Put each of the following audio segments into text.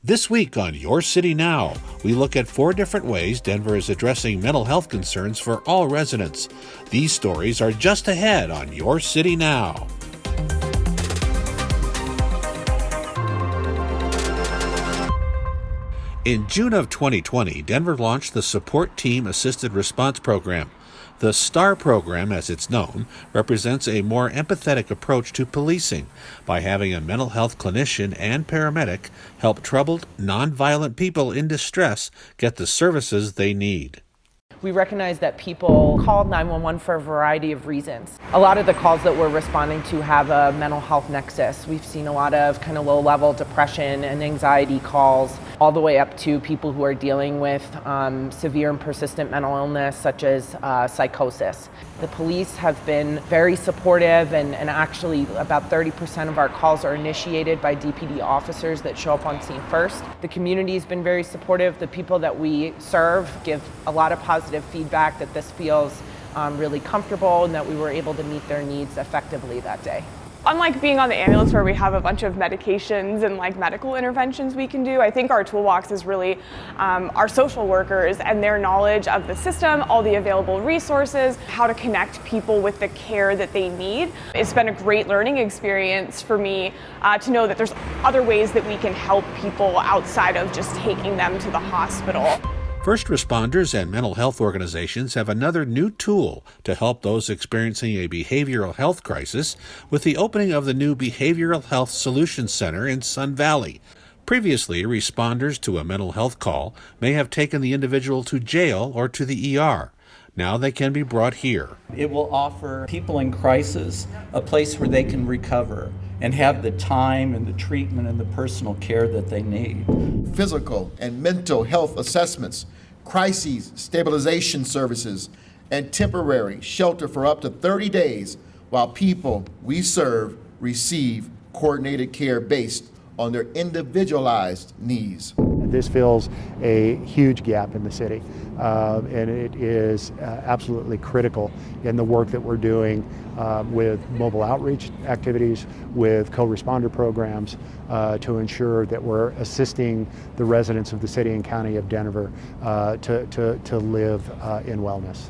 This week on Your City Now, we look at 4 different ways Denver is addressing mental health concerns for all residents. These stories are just ahead on Your City Now. In June of 2020, Denver launched the Support Team Assisted Response Program. The STAR program, as it's known, represents a more empathetic approach to policing by having a mental health clinician and paramedic help troubled, nonviolent people in distress get the services they need. We recognize that people call 911 for a variety of reasons. A lot of the calls that we're responding to have a mental health nexus. We've seen a lot of kind of low-level depression and anxiety calls, all the way up to people who are dealing with severe and persistent mental illness, such as psychosis. The police have been very supportive, and actually about 30% of our calls are initiated by DPD officers that show up on scene first. The community has been very supportive. The people that we serve give a lot of positive feedback that this feels really comfortable and that we were able to meet their needs effectively that day. Unlike being on the ambulance where we have a bunch of medications and medical interventions we can do, I think our toolbox is really our social workers and their knowledge of the system, all the available resources, how to connect people with the care that they need. It's been a great learning experience for me to know that there's other ways that we can help people outside of just taking them to the hospital. First responders and mental health organizations have another new tool to help those experiencing a behavioral health crisis with the opening of the new Behavioral Health Solutions Center in Sun Valley. Previously, responders to a mental health call may have taken the individual to jail or to the ER. Now they can be brought here. It will offer people in crisis a place where they can recover and have the time and the treatment and the personal care that they need. Physical and mental health assessments, crises stabilization services, and temporary shelter for up to 30 days while people we serve receive coordinated care based on their individualized needs. This fills a huge gap in the city, and it is absolutely critical in the work that we're doing with mobile outreach activities, with co-responder programs to ensure that we're assisting the residents of the city and county of Denver to live in wellness.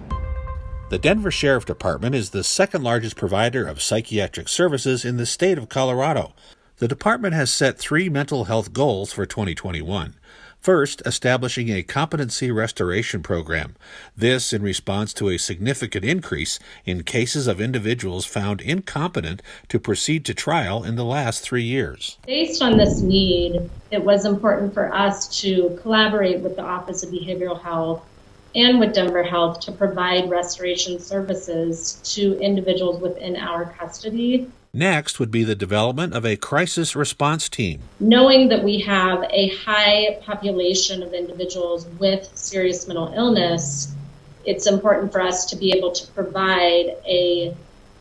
The Denver Sheriff Department is the second largest provider of psychiatric services in the state of Colorado. The department has set 3 mental health goals for 2021. First, establishing a competency restoration program. This in response to a significant increase in cases of individuals found incompetent to proceed to trial in the last 3 years. Based on this need, it was important for us to collaborate with the Office of Behavioral Health and with Denver Health to provide restoration services to individuals within our custody. Next would be the development of a crisis response team. Knowing that we have a high population of individuals with serious mental illness, it's important for us to be able to provide a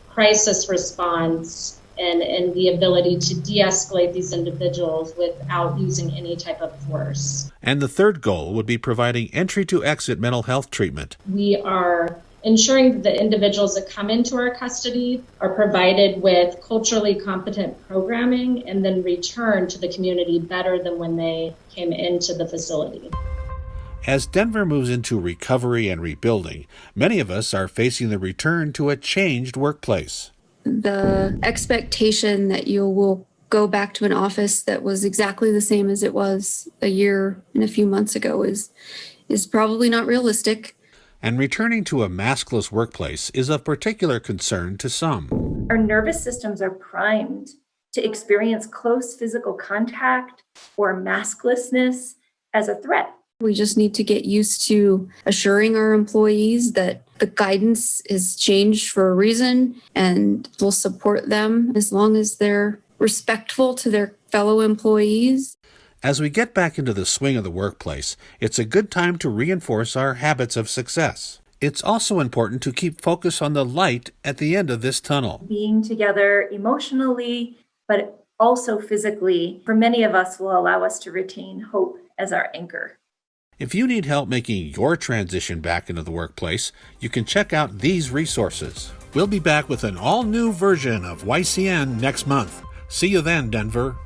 crisis response and the ability to de-escalate these individuals without using any type of force. And the third goal would be providing entry to exit mental health treatment. We are ensuring that the individuals that come into our custody are provided with culturally competent programming and then return to the community better than when they came into the facility. As Denver moves into recovery and rebuilding, many of us are facing the return to a changed workplace. The expectation that you will go back to an office that was exactly the same as it was a year and a few months ago is probably not realistic. And returning to a maskless workplace is of particular concern to some. Our nervous systems are primed to experience close physical contact or masklessness as a threat. We just need to get used to assuring our employees that the guidance is changed for a reason and we'll support them as long as they're respectful to their fellow employees. As we get back into the swing of the workplace, it's a good time to reinforce our habits of success. It's also important to keep focus on the light at the end of this tunnel. Being together emotionally, but also physically, for many of us will allow us to retain hope as our anchor. If you need help making your transition back into the workplace, you can check out these resources. We'll be back with an all-new version of YCN next month. See you then, Denver.